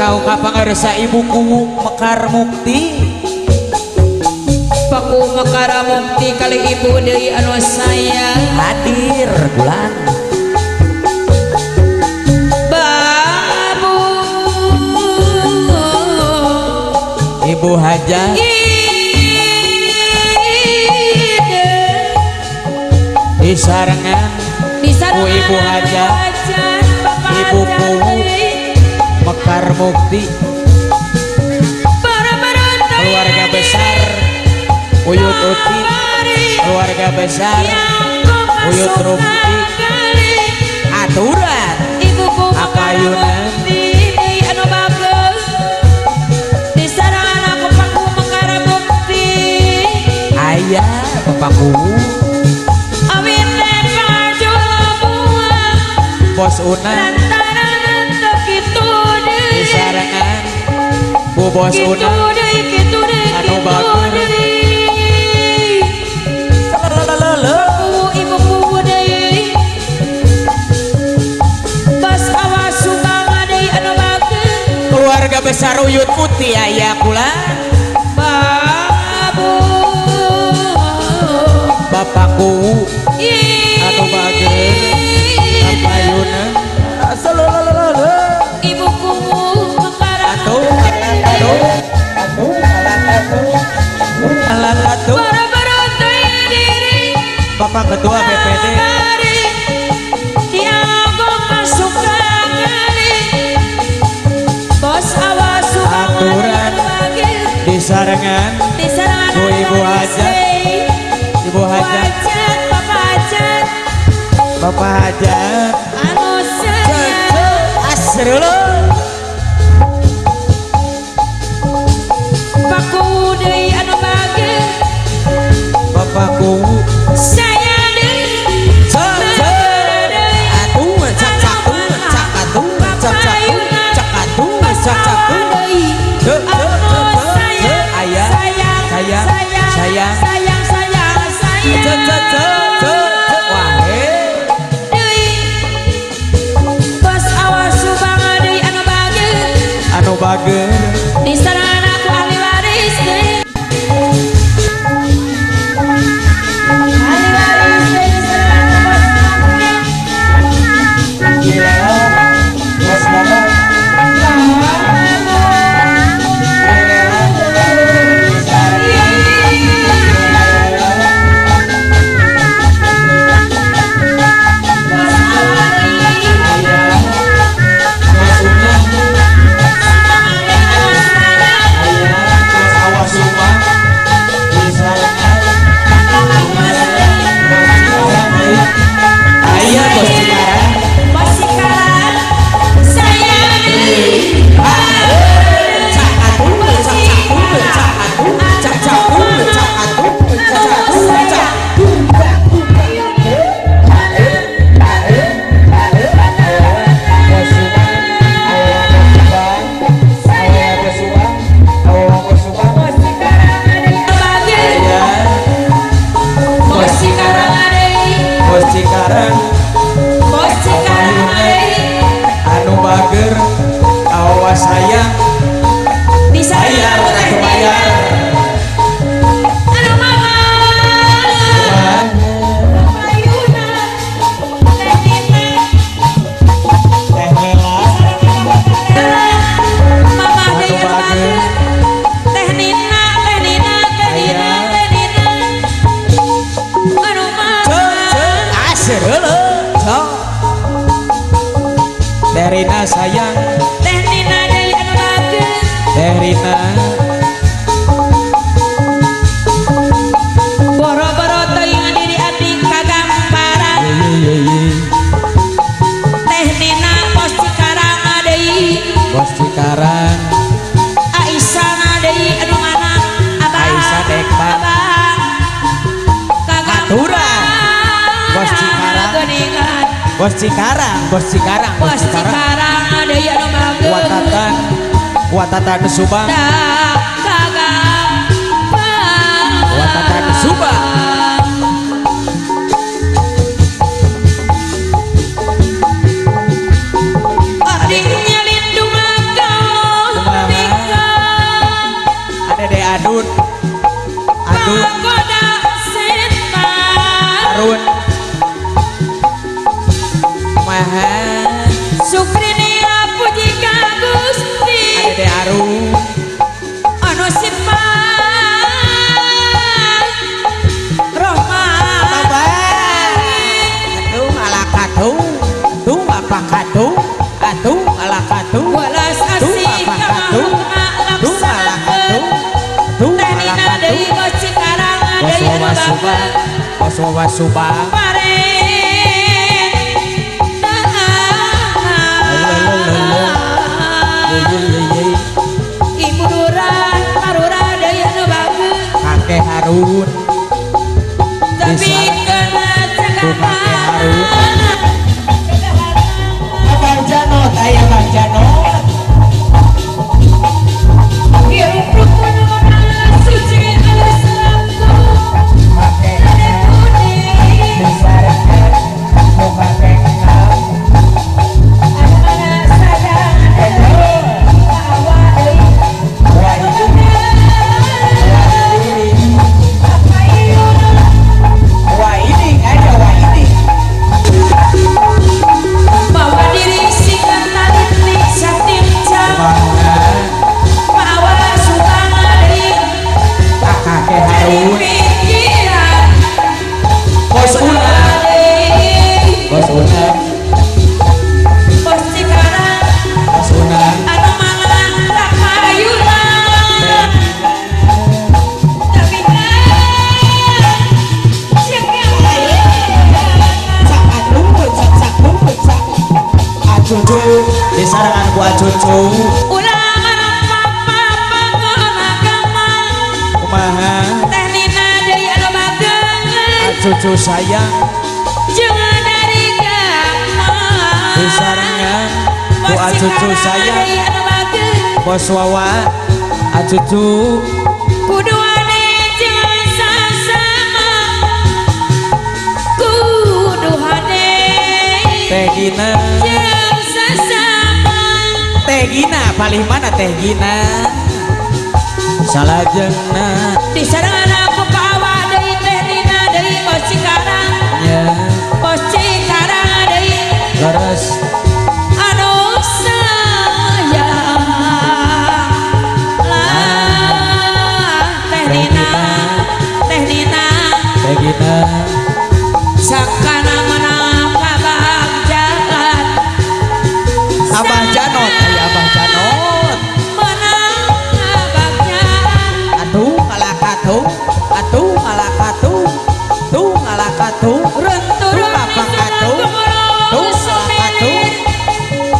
Kau kapangarsa ibuku Mekar Mukti. Paku Mekar Mukti kali ibu deui anu sayang Hadir bulan babu Ibu Hajat disarengan ku Ibu Hajat ibuku Mekar Mukti, keluarga besar Uyut Uti, keluarga besar Uyut Rumpi, aturan apayunan anu bagus disarangan aku Paku Mekar Mukti ayah bapakku awin teh pajubuan Bos Unan disarangan ku Bos Unan anu bagus ibuku deui bos awas subang deui anu bagus keluarga besar Uyut Putih ayah kula babu bapakku anu bagus apayunan ibuku Mekar alat baru-baru teu diri Bapak Ketua BPD diagung masuk kali bos awas subang aturan disarengan ku Ibu Hajat Ibu Hajat Bapak Hajat anu sayang asrullah Paku deui anu bagus bapakku saya deui bager di sana aku ahli waris deui ahli waris deui di sana Rina sayang Teh Nina deui anu bagus Teh Rina boro-boro teuing diri abdi kagamparan Teh Nina bos Cikarang deui Bos Cikarang Aisyah deui anu mana abang Aisyah Dekban abang aturan Bos Cikarang geuningan Bos Cikarang Bos Cikarang bos Cikarang deui anu bagus Watatan Subang kagamparan Watatan Subang adiknya lindung agama kumaha Sukrini puji ka Gusti Ade Arum anu sifat Rohman Atuh ala katuh tuh apa katuh atuh ala katuh welas tuh asih apa ka katuh tuh ala katuh tuh ala Tenina katuh deui bos Cikarang deui anu babat Waswa Ibu Duran Marura deui anu bagus kakek Harun tapi kena Jakarta Abang Janot aya Bang Janot hirup rukun orang suci al-Islamku kakek kuning disarankan mau kakek anak sayang bawa deui bawa diri singkat tarik nih satim jam bawa subang deui kakek Harun pikiran bos Una bos Una bos Cikarang bos Una anu malang tak payunan tapi Acucu disarangan ku acucu ulama papa agama kumaha tehnina deui anu bageus acucu sayang jeung dari gama disarangan ku acucu sayang deui anu bageus bos Wawa acucu kudu ane jeung sasama kudu hade Teh Gina jeung sasama Teh Gina paling mana Teh Gina salajengna disarangan aku bawa deui tehnina deui bos Cikarang nya bos Cikarang deui leres anu sayang lah tehnina Teh Gina sakana menang kabagjalan Abah Janot aya Abah Janot menang kabagjalan atuh ngalakatuh atuh ngalakatuh tuh ngalakatuh runtur tuh apa katuh tuh ngalakatuh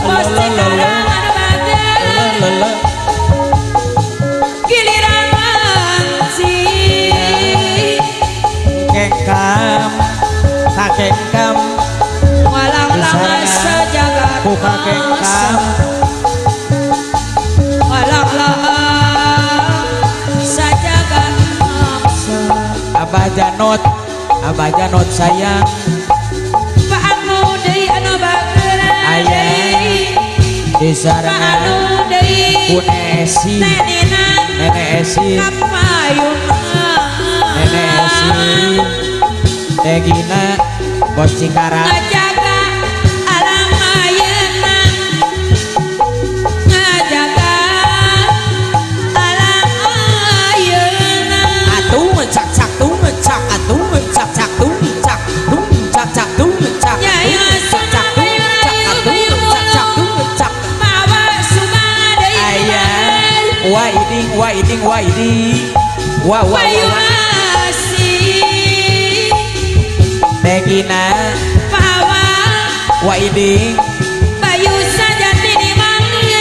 bos Cikarang anu bageus lele giliran manci kengkam kakengkam walang lama sejagat buka kengkam walang lama sejagat mangsa Abah Janot sayang paanu deui anu bageus aya paanu disarangan deui ku Nesi tenina Nenek Esi kapayunan Nenek Esi Teh Gina bos Cikarang ngajaga alam ayeuna ngajaga alam ayeuna atuh mencak cak tuh mencak atuh mencak cak tuh mencak tuh mencak cak tuh mencak Nyai mencak cak tuh mencak atuh mencak cak tuh mencak bawa subang deui aya wa iding wa bayu asih Teh Gina bawa wa iding bayu sajati di mangi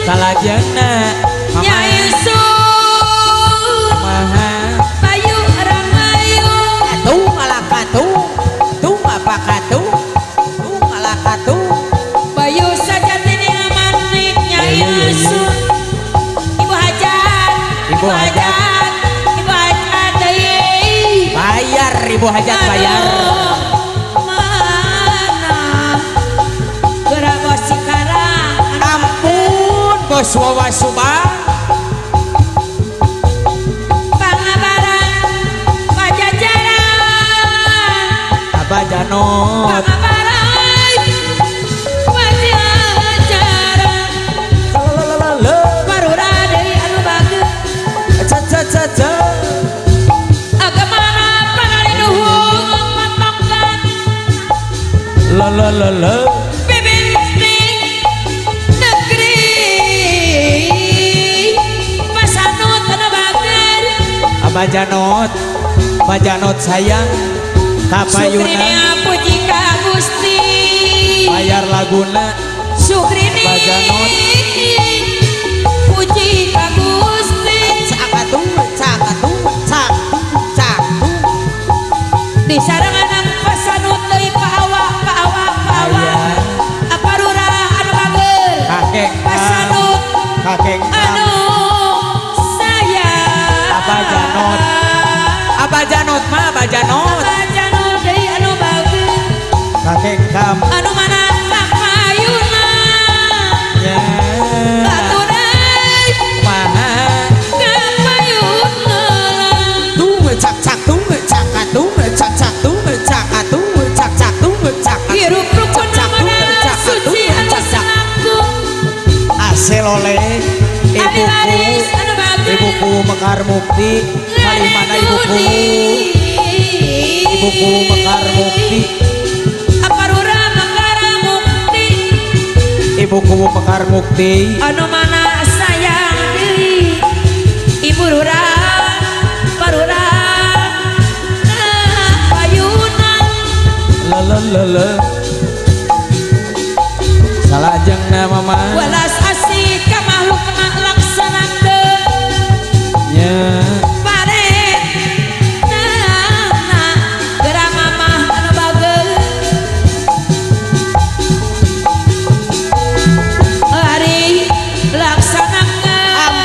salajengna Nyai Su maha bayu ramayu tuh ngalakatuh tuh apa katuh tuh ngalakatuh bayu sajati di mangi Nyai Su ibu hajat Ibu hajat. ibu hajat deui bayar ibu hajat bayar mana geura bos Cikarang ampun bos Wawa Subang pangabaran pajajaran Abah Janot pangabaran le Bibintang negeri Pasanut Bager Bajanot sayang kapayuna Sukrini puji ka Gusti bayar laguna Sukrini Bajanot puji ka Gusti cakatung di sarangan pasanut deui paawa aparura anu bager kakek pasanut kakek anu sayang Bajanot mah Bajanot deui anu bager kakek kam anu mana kapayuna ya aturan maha kapayuna hirup rukun namana suci anu senangku aselole Ari waris anu bager ibuku Mekar Mukti kali mana ibuku Mekar Mukti aparura Mekar Mukti ibuku Mekar Mukti anu mana sayang deui ibu rura parura payuna lele salajeng na mama welas asih ka makhluk laksanakeun nya pare geura mamah anu bageul ari laksanakeun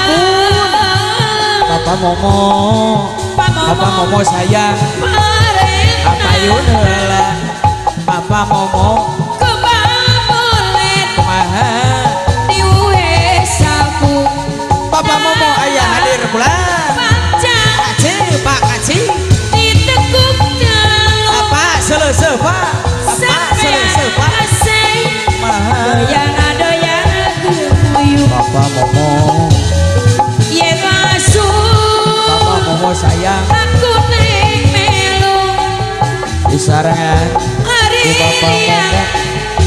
Papa Momo sayang apayun heula Papa Momo kebabolet kumaha diuhe sabu Papa Momo aya hadir bulan baca Pak Kaci ditekuk dalu apa selesai Pak apa selesai Pak asai kumaha doyana guyup Papa Momo ye masuk Papa Momo sayang aku neng melu disarangan hari ku Papa Momo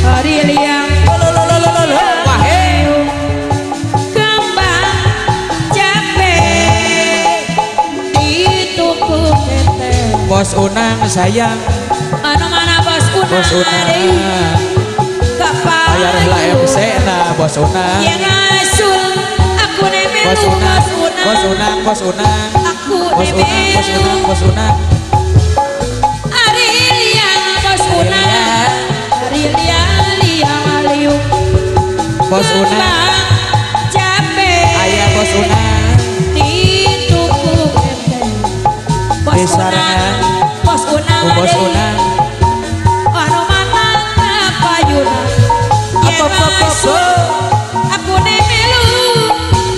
hari liang wahai kembang capek ditukuk kete Bos Unang sayang anu mana bos Bos unang Unang kapal bayar lah MC nah Bos Unang yang ngasul aku nemelu Bos Unang Bos Unang Bos Unang aku Bos Unang Bos nemelu Unang Bos Unang ari liang bos unang ari liang aliuk Bos Unang capek ayah Bos Unang ditukuk ente bos disarangan unang bos unang ku Bos deui. Unang anu mana kapayuna ye masuk aku nemelu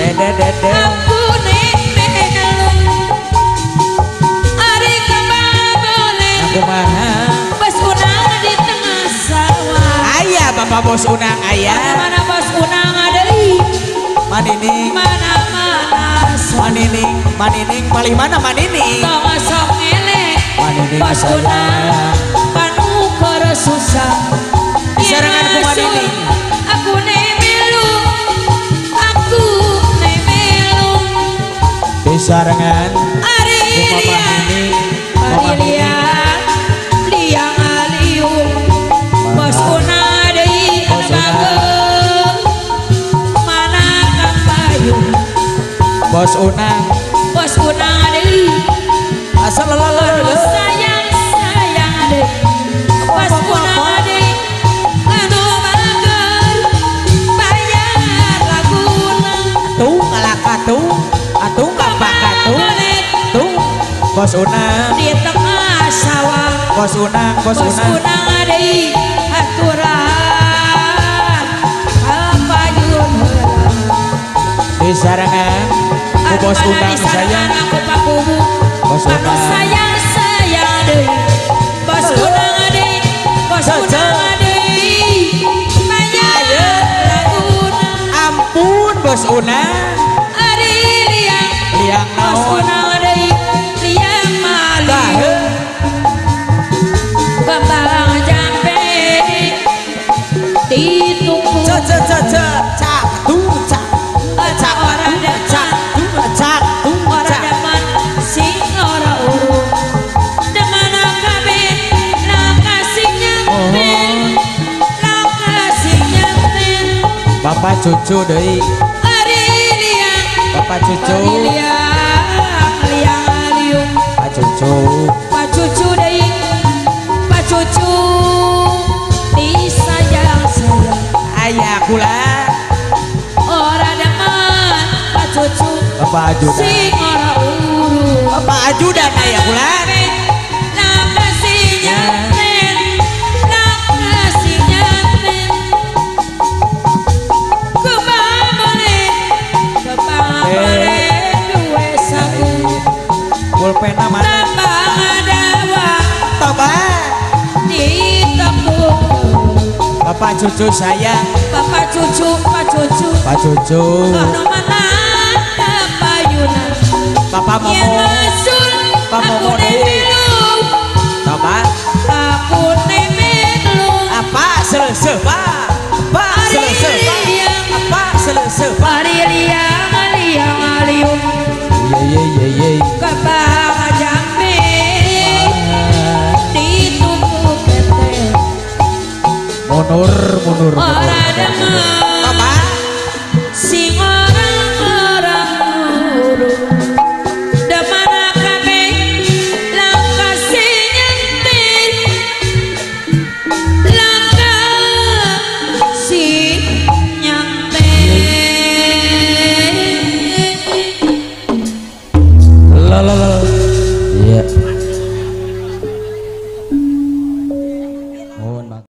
dede aku nemelu ari kebabolet kumaha bos unang di tengah sawah ayah Bapak Bos Unang ayah mana bos unang deui Manining mana Manining paling mana Manining tong sok elek Manining bos sayang. unang panu keur susah Disarangan ku Manining. aku nemelu disarangan ari ku Mama liang Nining Mama ari Nining liang aliung bos unang deui anu Bos Unang. bageul mana kapayun Bos Unang bos unang deui asal lalalala sayang deui bos unang deui anu bageul bayar laguna tung alaka tung apa tung Bos Unang di tengah sawah Bos Unang bos unang deui aturan kapayun heula disarangan ku Bos Unang sayang aku pakubu Bos anu Unang sayang deui bos unang deui bos unang deui bayar laguna ampun Bos Unang ari liang liang bos naon unang deui liang malu Dah, kembang jampe Bapak cucu deui Ari liang Bapak cucu Ari liang liung Pak cucu Pak cucu deui Pak cucu disayang sayang aya kula ora demen Pak cucu Bapak ajudan sing ora urus Bapak ajudan aya kula nak kasih nyanten nak kasih nyanten kebabare duwe saku pulpena mana tambah adawa toba ditepuk Bapak cucu sayang Bapak cucu Pak cucu Pak cucu kono mangan payunan Bapak yen momo masul Pak aku momo deui nemelu toba aku nemelu apa selesai Pak selesai apa selesai Ari liang liang liung ye Kabang jambe ditutup ketel mundur ora demen apa sing orang nurut demen kabeh langkah sing nyentil langkah sing nyentil la iya